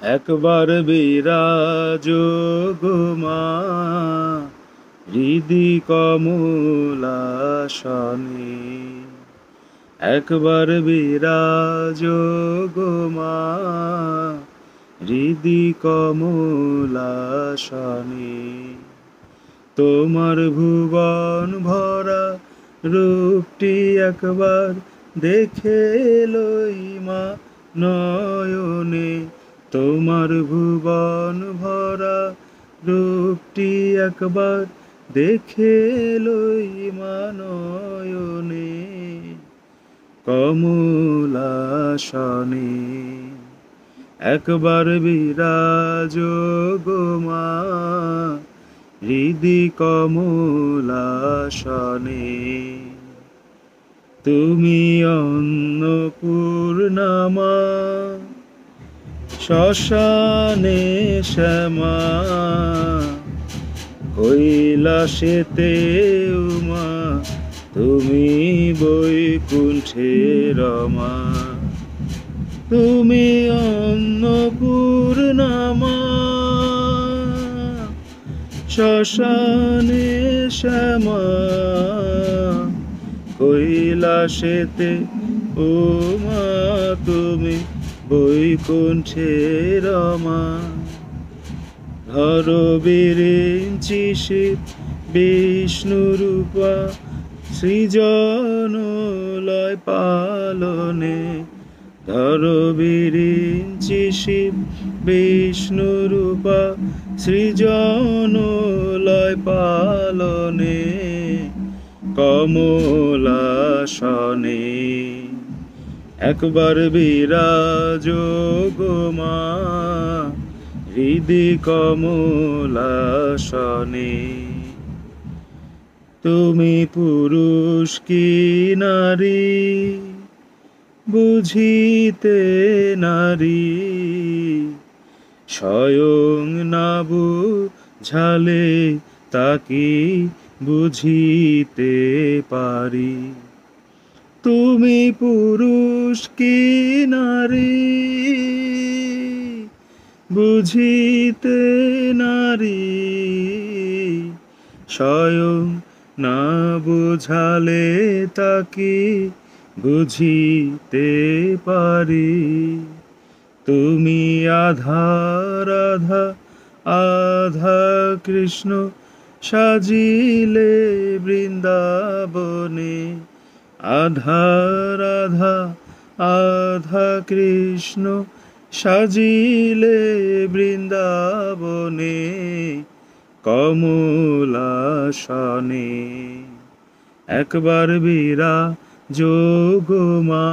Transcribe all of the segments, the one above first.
একবার বিরাজ গো মা হৃদি কমলাসনে। একবার বিরাজ গো মা হৃদি কমলাসনে। তোমার ভুবন ভরা রূপটি একবার দেখে লই মা নয়নে। তোমার ভুবন ভরা রূপটি একবার দেখে লই মা নয়নে। কমলাসনে একবার বিরাজ গো মা হৃদি কমলাসনে। তুমি অন্নপূর্ণা মা শ্মশানে শ্যামা, কৈলাসেতে উমা তুমি বৈকুণ্ঠে রমা। তুমি অন্নপূর্ণা মা শ্মশানে শ্যামা, কৈলাসেতে উমা তুমি বৈকুণ্ঠে রমা। ধর বিরিঞ্চি শিব বিষ্ণু রূপা সৃজন লয় পালনে। ধর বিরিঞ্চি শিব বিষ্ণু রূপা সৃজন লয় পালনে। কমলাসনে একবার বিরাজ গো মা হৃদি কমলাসনে। তুমি পুরুষ কি নারী বুঝিতে নারী, স্বয়ং না বুঝালে তাকি বুঝিতে পারি। তুমি পুরুষ কি নারী বুঝিতে নারী, স্বয়ং না বুঝালে তাকি বুঝিতে পারি। তুমি আধা রাধা আধা কৃষ্ণ সাজিলে বৃন্দাবনে। আধা রাধা আধা কৃষ্ণ সাজিলে বৃন্দাবনে। কমলাসনে একবার বিরাজ গো মা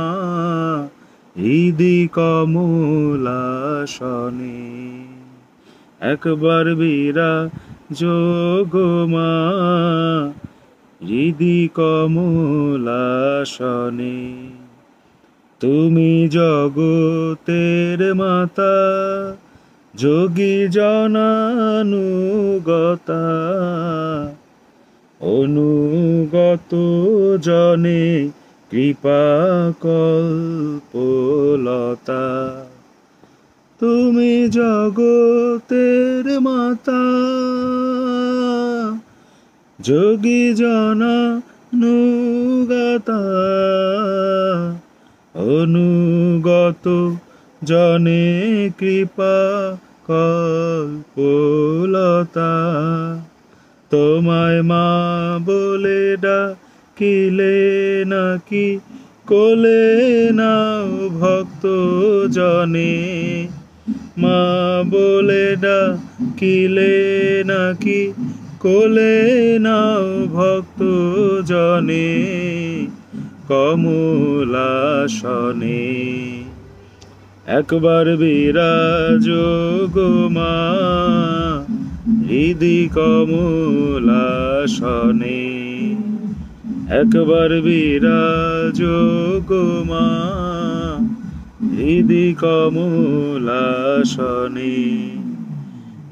হৃদি কমলাসনে। একবার বিরাজ গো মা হৃদি কমলাসনে। তুমি জগতের মাতা যোগী জনানুগতা, অনুগত জনে কৃপা কল্পলতা। তুমি জগতের মাতা যোগী জনানুগতা, অনুগত জনে কৃপা কল্পলতা। তোমায় মা বলে ডাকিলে নাকি কোলে নাও ভক্ত জনে। মা বলে ডাকিলে নাকি কোলে নাও ভক্ত জনে। কমলাসনে একবার বিরাজ গো মা হৃদি কমলাসনে। একবার বিরাজ গো মা হৃদি কমলাসনে।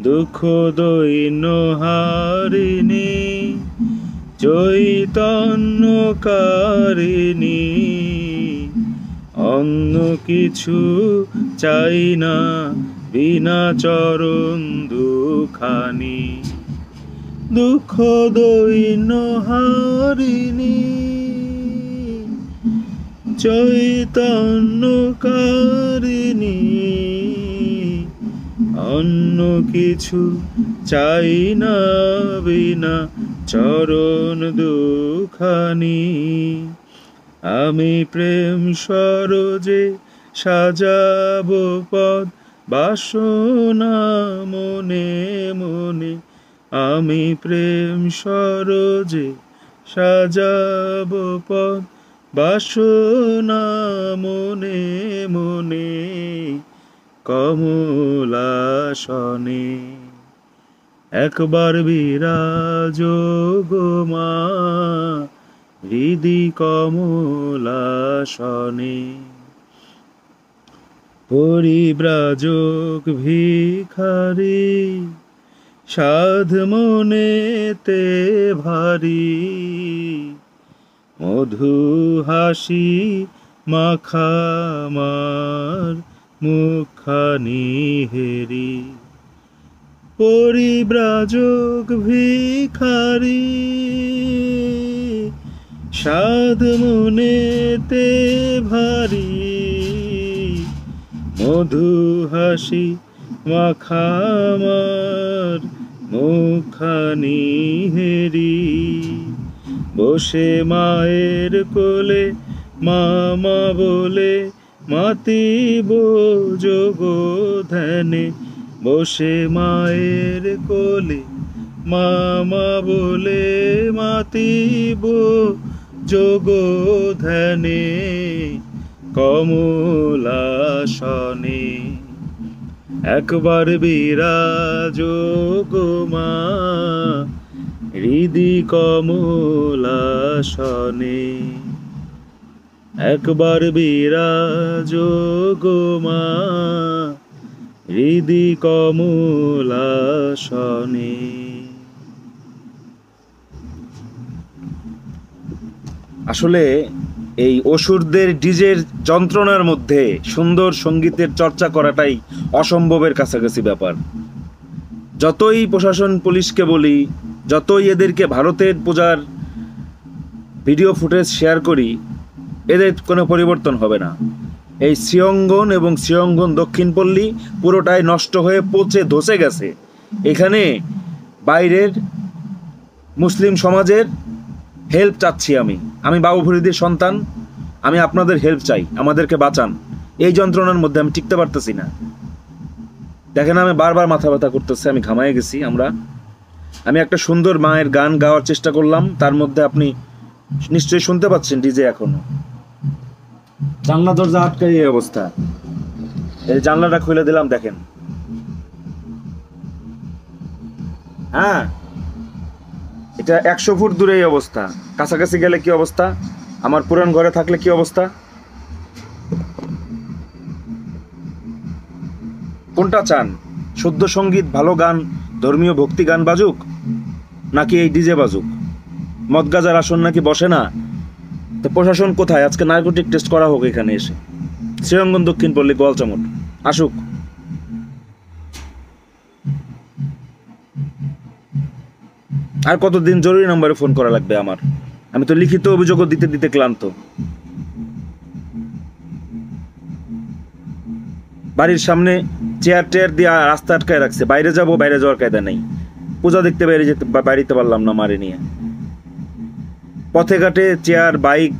দুঃখ দৈন্য হারিণী চৈতন্যকারিণী, অন্য কিছু চাই না বিনা চরণ দুখানি, দুঃখ দৈন্য হারিণী চৈতন্যকারিণী। অন্য কিছু চাই না বিনা চরণ দুখানি। আমি প্রেম সরোজে সাজাবো পদ বাসনা মনে মনে। আমি প্রেম সরোজে সাজাবো পদ বাসনা মনে মনে। কমলাসনে একবার বিরাজ গো মা, হৃদি কমলাসনে। পরিব্রাজক ভিখারি সাধ মনেতে ভারী, মধু হাসি মাখামার মুখখানি হেরি। পরিব্রাজক ভিখারি সাধ মনেতে ভারী, মধু হাসি মাখামার মুখখানি হেরি। বসে মায়ের কোলে মামা বলে মাতিব যোগ ধ্যানে। বসে মায়ের কোলে মামা বলে মাতিব যোগ ধ্যানে। কমলাসনে একবার বিরাজ গো মা, হৃদি কমলাসনে। একবার বিরাজ গো মা, হৃদি কমলাসনে। আসলে এই অসুরদের ডিজের যন্ত্রণার মধ্যে সুন্দর সঙ্গীতের চর্চা করাটাই অসম্ভবের কাছাকাছি ব্যাপার। যতই প্রশাসন পুলিশকে বলি, যতই এদেরকে ভারতের পূজার ভিডিও ফুটেজ শেয়ার করি, এদের কোনো পরিবর্তন হবে না। এই শ্রীঅঙ্গন এবং শ্রীঅঙ্গন দক্ষিণপল্লী পুরোটাই নষ্ট হয়ে পচে ধসে গেছে। এখানে বাইরের মুসলিম সমাজের হেল্প চাচ্ছি। আমি বাবু ফরিদের সন্তান, আমি আপনাদের হেল্প চাই, আমাদেরকে বাঁচান। এই যন্ত্রণার মধ্যে আমি টিকতে পারতেছি না। দেখেন আমি বারবার মাথা ব্যথা করতেছে, আমি ঘামায় গেছি। আমি একটা সুন্দর মায়ের গান গাওয়ার চেষ্টা করলাম, তার মধ্যে আপনি নিশ্চয়ই শুনতে পাচ্ছেন ডিজে এখনো। জানলা দরজা আটকাই এই অবস্থা। এই জানলাটা খুলে দিলাম, দেখেন। হ্যাঁ, এটা 100 ফুট দূরে এই অবস্থা। কাছাকাছি গেলে কি অবস্থা, আমার পুরান ঘরে থাকলে কি অবস্থা। কোনটা চান? শুদ্ধ সঙ্গীত, ভালো গান, ধর্মীয় ভক্তি গান বাজুক, নাকি এই ডিজে বাজুক? মদ গাজার আসন নাকি বসে না? তো প্রশাসন কোথায়? আজকে নার্কোটিক টেস্ট করা হোক এখানে এসে। শ্রীঅঙ্গন দক্ষিণপল্লী গোয়ালচামট আসুক। আর কতদিন জরুরি নম্বরে ফোন করা লাগবে আমার? আমি তো লিখিত অভিযোগও দিতে দিতে ক্লান্ত। বাড়ির সামনে চেয়ার টেয়ার দিয়ে রাস্তা আটকায় রাখছে। বাইরে যাবো, বাইরে যাওয়ার কায়দা নেই। পূজা দেখতে বাড়িতে পারলাম না মারে নিয়ে। পথে ঘাটে চেয়ার বাইক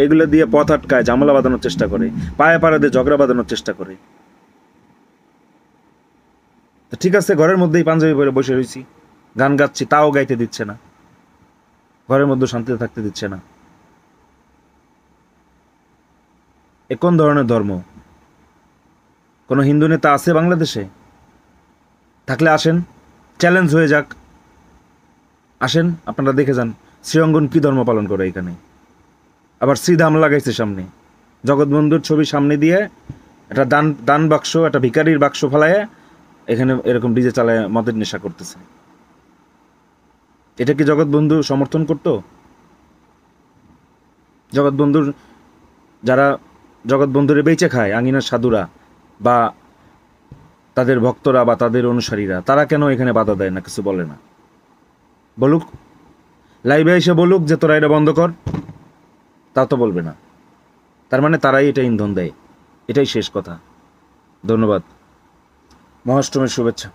এগুলো দিয়ে পথ আটকায়, ঝামেলা বাঁধানোর চেষ্টা করে, পায়ে পাড়া দিয়ে ঝগড়া বাঁধানোর চেষ্টা করে। ঠিক আছে, ঘরের মধ্যেই পাঞ্জাবি পরে বসে রয়েছি, গান গাচ্ছি, তাও গাইতে দিচ্ছে না, ঘরের মধ্যে শান্তিতে থাকতে দিচ্ছে না। এ কোন ধরনের ধর্ম? কোনো হিন্দু নেতা আছে বাংলাদেশে? থাকলে আসেন, চ্যালেঞ্জ হয়ে যাক। আসেন, আপনারা দেখে যান শ্রীঅঙ্গন কি ধর্ম পালন করে এখানে। আবার শ্রীধাম লাগাইছে সামনে, জগৎবন্ধুর ছবি সামনে দিয়ে একটা দান বাক্স, একটা ভিকারির বাক্স ফেলায় এখানে এরকম ডিজে চালায় মদের নেশা করতেছে। এটা কি জগৎবন্ধু সমর্থন করতো? জগৎবন্ধুর যারা জগৎবন্ধুরে বেঁচে খায় আঙিনার সাধুরা বা তাদের ভক্তরা বা তাদের অনুসারীরা, তারা কেন এখানে বাধা দেয় না, কিছু বলে না? বলুক, লাইভে এসে বলুক যে তোরা এটা বন্ধ কর, তা তো বলবে না। তার মানে তারাই এটা ইন্ধন দেয়, এটাই শেষ কথা। ধন্যবাদ, মহাষ্টমীর শুভেচ্ছা।